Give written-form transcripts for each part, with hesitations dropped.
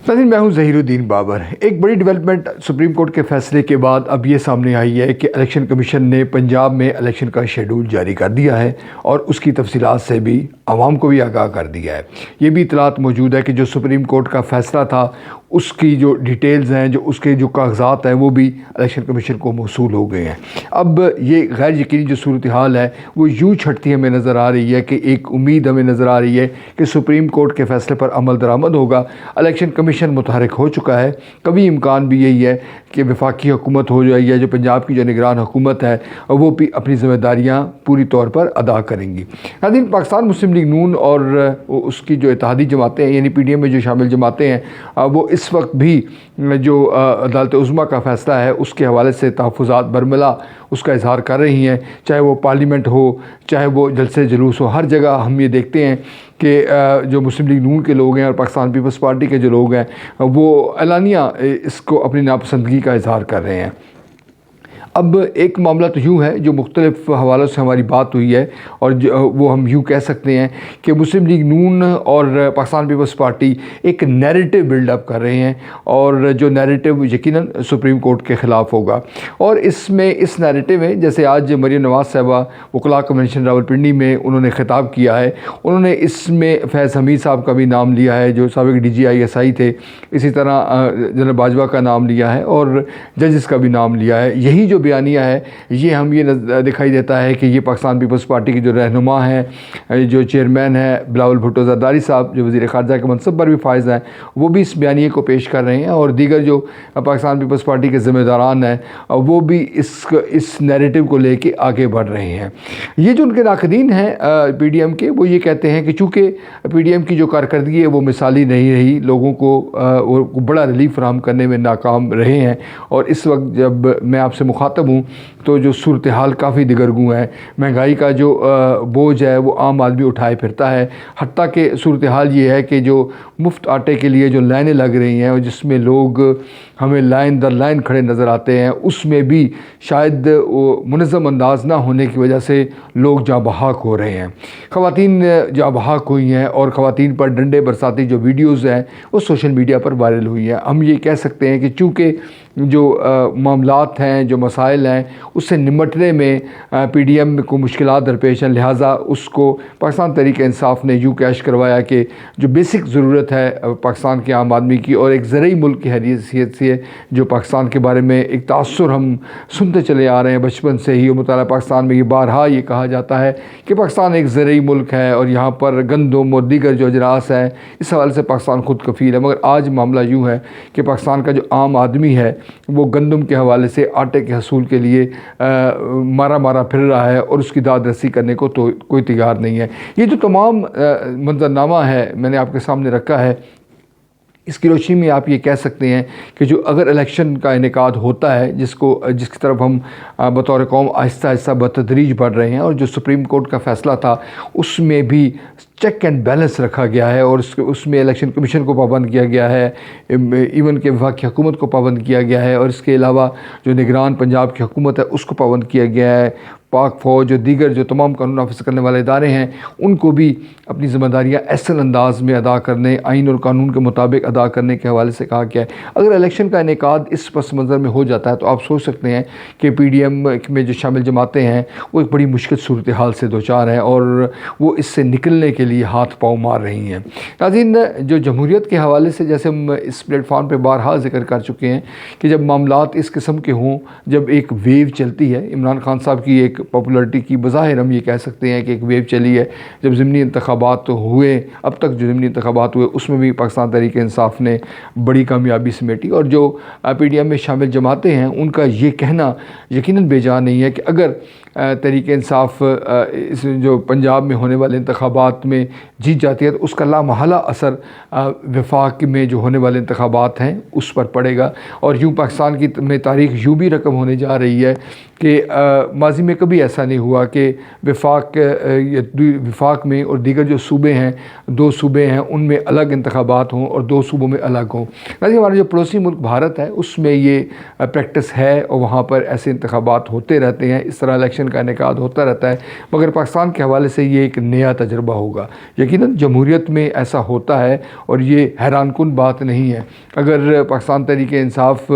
नाज़रीन, मैं हूं ज़हीरुद्दीन बाबर। एक बड़ी डेवलपमेंट सुप्रीम कोर्ट के फैसले के बाद अब ये सामने आई है कि इलेक्शन कमीशन ने पंजाब में इलेक्शन का शेड्यूल जारी कर दिया है और उसकी तफसीलात से भी आवाम को भी आगाह कर दिया है। ये भी इतलात मौजूद है कि जो सुप्रीम कोर्ट का फ़ैसला था उसकी जो डिटेल्स हैं, जो उसके जो कागजात हैं, वो भी इलेक्शन कमीशन को मौसूल हो गए हैं। अब ये गैर यकीनी जो सूरत हाल है वो यूँ छटती हमें नज़र आ रही है कि एक उम्मीद हमें नज़र आ रही है कि सुप्रीम कोर्ट के फ़ैसले पर अमल दरामद होगा। इलेक्शन कमीशन मुतहरिक हो चुका है। कभी इम्कान भी यही है कि वफाकी हुकूमत हो जाएगी, जो पंजाब की जो निगरान हुकूमत है वो भी अपनी ज़िम्मेदारियाँ पूरी तौर पर अदा करेंगी। नाज़रीन, पाकिस्तान मुस्लिम लीग नून और उसकी जो इत्तेहादी जमातें हैं यानी PDM में जो शामिल जमातें हैं वो इस वक्त भी जो अदालत उज़्मा का फ़ैसला है उसके हवाले से तहफ़्फ़ुज़ात बरमला उसका इज़हार कर रही हैं। चाहे वो पार्लियामेंट हो, चाहे वो जलसे जुलूस हो, हर जगह हम ये देखते हैं कि जो मुस्लिम लीग नून के लोग हैं और पाकिस्तान पीपल्स पार्टी के जो लोग हैं वो एलानिया इसको अपनी नापसंदगी का इज़हार कर रहे हैं। अब एक मामला तो यूँ है जो मुख्तलिफ़ हवालों से हमारी बात हुई है और वो हम यूँ कह सकते हैं कि मुस्लिम लीग नून और पाकिस्तान पीपल्स पार्टी एक नैरेटिव बिल्डअप कर रहे हैं और जो नैरेटिव यकीनन सुप्रीम कोर्ट के ख़िलाफ़ होगा। और इसमें इस नैरेटिव में जैसे आज मरियम नवाज़ साहिबा वकला कन्वेंशन रावलपिंडी में उन्होंने ख़िताब किया है, उन्होंने इसमें फैज़ हमीद साहब का भी नाम लिया है जो साबिक़ DGI थे, इसी तरह जनरल बाजवा का नाम लिया है और जजेस का भी नाम लिया है। यही जो बयानिया है ये हम ये दिखाई देता है कि ये पाकिस्तान पीपल्स पार्टी के जो रहनुमा हैं, जो चेयरमैन है बिलावल भुट्टो ज़रदारी साहब जो वज़ीर ख़ारजा के मनसब पर भी फायज़ हैं, वो भी इस बयानिए को पेश कर रहे हैं और दीगर जो पाकिस्तान पीपल्स पार्टी के ज़िम्मेदारान हैं वो भी इस नैरेटिव को लेके आगे बढ़ रहे हैं। ये जो उनके नाक़दीन हैं PDM के, वो ये कहते हैं कि चूँकि PDM की जो कारकर्दगी है वो मिसाली नहीं रही, लोगों को बड़ा रिलीफ फराहम करने में नाकाम रहे हैं और इस वक्त जब मैं आपसे मुखातब हूँ तो जो सूरत हाल काफ़ी दिगरगू है। महंगाई का जो बोझ है वो आम आदमी उठाए फिरता है। हत्ता कि सूरत हाल ये है कि जो मुफ्त आटे के लिए जो लाइनें लग रही हैं और जिसमें लोग हमें लाइन दर लाइन खड़े नज़र आते हैं, उसमें भी शायद मुनज़्ज़म अंदाज ना होने की वजह से लोग जाँ बहाक हो रहे हैं। ख़वातीन जाँ बहाक हुई हैं और ख़वातीन पर डंडे बरसाती जो वीडियोज़ हैं वो सोशल मीडिया पर वायरल हुई हैं। हम ये कह सकते हैं कि चूँकि जो मामलात हैं, जो मसाइल हैं, उससे निमटने में PDM को मुश्किलात दरपेश हैं, लिहाजा उसको पाकिस्तान तहरीक इंसाफ ने यूँ कैश करवाया कि जो बेसिक ज़रूरत है पाकिस्तान के आम आदमी की और एक ज़रूरी मुल्क की हैसियत से जो पाकिस्तान के बारे में एक तासुर हम सुनते चले आ रहे हैं बचपन से ही। मुताला पाकिस्तान में ये बारहा ये कहा जाता है कि पाकिस्तान एक ज़रूरी मुल्क है और यहाँ पर गंदम और दीगर जो अजरास हैं इस हवाले से पाकिस्तान खुद कफ़ील है। मगर आज मामला यूँ है कि पाकिस्तान का जो आम आदमी है वो गंदम के हवाले से आटे के हसूल के लिए मारा फिर रहा है और उसकी दाद रसी करने को तो कोई तैयार नहीं है। ये जो तमाम मंजरनामा है मैंने आपके सामने रखा है, इसकी रोशनी में आप ये कह सकते हैं कि जो अगर इलेक्शन का इनेकाद होता है जिसकी तरफ हम बतौर कौम आहिस्ता आहिस्ता बतदरीज बढ़ रहे हैं और जो सुप्रीम कोर्ट का फ़ैसला था उसमें भी चेक एंड बैलेंस रखा गया है और उसमें इलेक्शन कमीशन को पाबंद किया गया है, इवन के वफाकी हुकूमत को पाबंद किया गया है और इसके अलावा जो निगरान पंजाब की हुकूमत है उसको पाबंद किया गया है। पाक फ़ौज और दीगर जो तमाम कानून नाफिज़ करने वाले इदारे हैं उनको भी अपनी ज़िम्मेदारियाँ ऐसे अंदाज़ में अदा करने, आइन और कानून के मुताबिक अदा करने के हवाले से कहा गया है। अगर इलेक्शन का इनेकाद इस पस मंज़र में हो जाता है तो आप सोच सकते हैं कि PDM में जो शामिल जमातें हैं वो एक बड़ी मुश्किल सूरत हाल से दो चार हैं और वो इससे निकलने के लिए हाथ पाँव मार रही हैं। नाज़रीन, जो जमहूरियत के हवाले से जैसे हम इस प्लेटफार्म पर बारहा ज़िक्र कर चुके हैं कि जब मामलात इस किस्म के हों, जब एक वेव चलती है, इमरान खान साहब की एक पॉपुलरिटी की बज़ाहिर हम ये कह सकते हैं कि एक वेव चली है, जब ज़िमनी इंतखाबात हुए, अब तक जो ज़िमनी इंतखाबात हुए उसमें भी पाकिस्तान तहरीक इंसाफ ने बड़ी कामयाबी समेटी और जो PDM में शामिल जमातें हैं उनका ये कहना यकीनन बेजा नहीं है कि अगर तहरीक इंसाफ इस जो पंजाब में होने वाले इंतखाबात में जीत जाती है तो उसका लामहला असर वफाक में जो होने वाले इंतखाबात हैं उस पर पड़ेगा और यूँ पाकिस्तान की में तारीख़ यूँ भी रकम होने जा रही है کہ ماضی میں کبھی ایسا نہیں ہوا کہ وفاق میں اور دیگر جو صوبے ہیں، 2 صوبے ہیں، ان میں الگ انتخابات ہوں اور 2 صوبوں میں الگ ہوں۔ لیکن ہمارا جو پڑوسی ملک بھارت ہے اس میں یہ پریکٹس ہے اور وہاں پر ایسے انتخابات ہوتے رہتے ہیں، اس طرح الیکشن کا انعقاد ہوتا رہتا ہے۔ مگر پاکستان کے حوالے سے یہ ایک نیا تجربہ ہوگا۔ یقیناً جمہوریت میں ایسا ہوتا ہے اور یہ حیران کن بات نہیں ہے۔ اگر پاکستان تحریک انصاف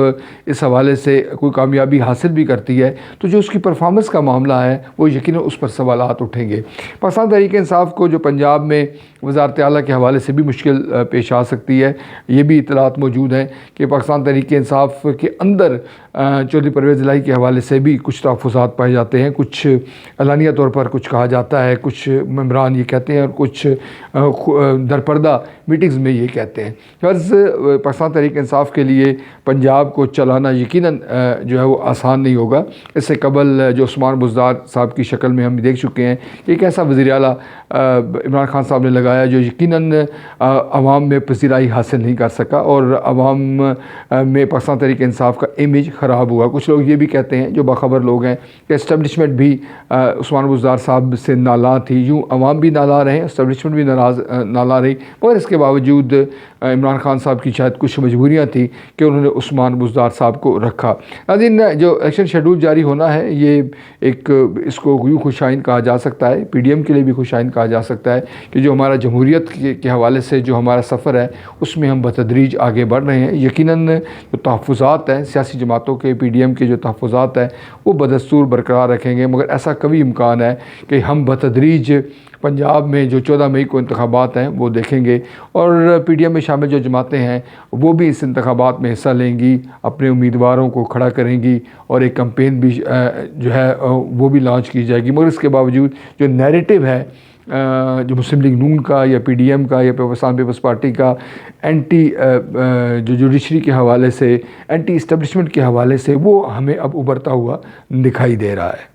اس حوالے سے کوئی کامیابی حاصل بھی کرتی ہے تو جو اس کی پرفارمنس کا معاملہ ہے وہ یقیناً اس پر سوالات اٹھیں گے۔ پاکستان تحریک انصاف کو جو پنجاب میں وزارت اعلیٰ کے حوالے سے بھی مشکل پیش آ سکتی ہے، یہ بھی اطلاعات موجود ہیں کہ پاکستان تحریک انصاف کے اندر چودھری پرویز الہی کے حوالے سے بھی کچھ تحفظات پائے جاتے ہیں۔ کچھ اعلانیہ طور پر کچھ کہا جاتا ہے، کچھ ممبران یہ کہتے ہیں اور کچھ درپردہ میٹنگز میں یہ کہتے ہیں۔ غرض پاکستان تحریک انصاف کے لیے پنجاب کو چلانا یقیناً جو ہے وہ آسان نہیں ہوگا۔ اس سے قبل جو عثمان بزدار صاحب کی شکل میں ہم دیکھ چکے ہیں کہ ایک ایسا وزیر اعلیٰ عمران خان صاحب نے لگایا جو یقیناً عوام میں پذیرائی حاصل نہیں کر سکا اور عوام میں پاکستان تحریک انصاف کا امیج خراب ہوا۔ کچھ لوگ یہ بھی کہتے ہیں جو باخبر لوگ ہیں کہ اسٹیبلشمنٹ بھی عثمان بزدار صاحب سے نالاں تھی، یوں عوام بھی نالاں رہے، اسٹیبلشمنٹ بھی نالاں رہی، مگر اس کے باوجود عمران خان صاحب کی شاید کچھ مجبوریاں تھیں کہ انہوں نے عثمان بزدار صاحب کو رکھا۔ ناظرین، جو الیکشن شیڈول جاری ہونا ہے یہ ایک اس کو یوں خوش آئند کہا جا سکتا ہے، پی ڈی ایم کے لیے بھی خوش آئند کہا جا سکتا ہے کہ جو ہمارا جمہوریت کے حوالے سے جو ہمارا سفر ہے اس میں ہم بتدریج آگے بڑھ رہے ہیں۔ یقیناً جو تحفظات ہیں سیاسی جماعتوں کے، پی ڈی ایم کے جو تحفظات ہیں وہ بدستور برقرار رکھیں گے، مگر ایسا کبھی امکان ہے کہ ہم بتدریج پنجاب میں جو 14 مئی کو انتخابات ہیں وہ دیکھیں گے اور پی ڈی ایم میں شامل جو جماعتیں ہیں وہ بھی اس انتخابات میں حصہ لیں گی، اپنے امیدواروں کو کھڑا کریں گی اور ایک کمپین بھی جو ہے وہ بھی لانچ کی جائے گی۔ مگر اس کے باوجود جو نیریٹو ہے جو مسلم لیگ نون کا یا پی ڈی ایم کا یا پاکستان پیپلز پارٹی کا اینٹی جو جوڈیشری کے حوالے سے، اینٹی اسٹیبلشمنٹ کے حوالے سے، وہ ہمیں اب ابھرتا ہوا دکھائی دے رہا ہے۔